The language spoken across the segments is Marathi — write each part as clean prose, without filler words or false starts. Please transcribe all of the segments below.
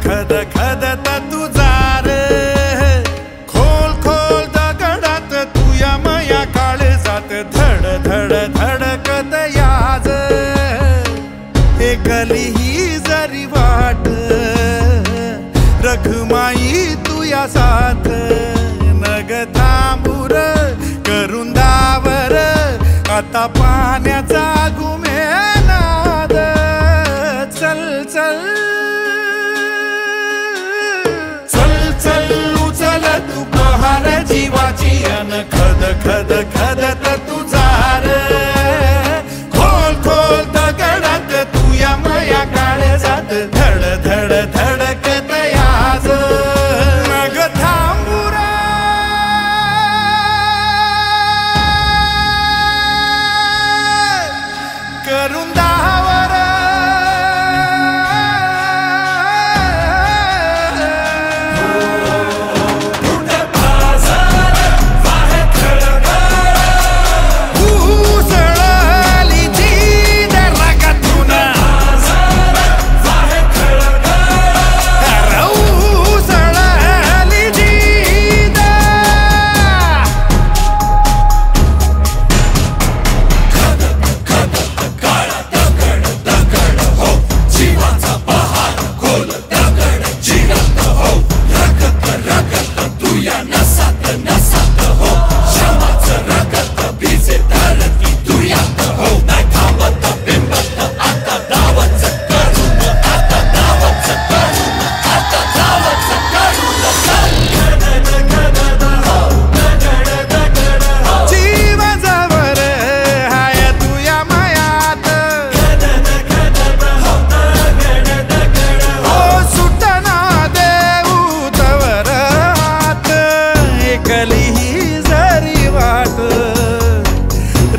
खद खदत तुझा रे खोल खोल दगडात तुया मया काळजात धड धड धडकत याज एकली ही जरी वाट रखमाई तुया साथ नग थांबूर करून दावर आता पाण्याचा घुमेनाद चल चल चल चल उचल तू पहार जीवाची अन खद खद खदत तुझा रे खोल खोल दगडात तुया मया काळजात धड धड धडकत याज नग थांबूरा करून दावर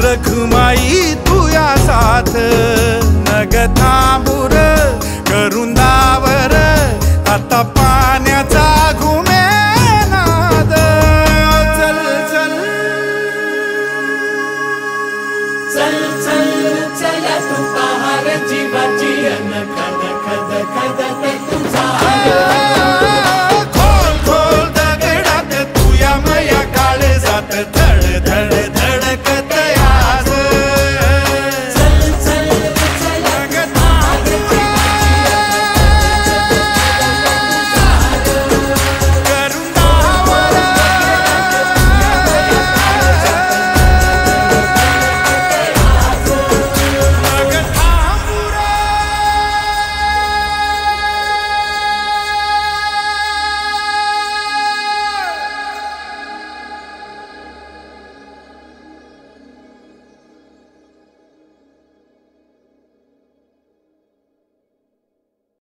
रखमाई तुया साथ नग थांबूर करून दावर आता पाण्याचा घुमेनाद चल चल चल चल चल तू पहार जीवाची अन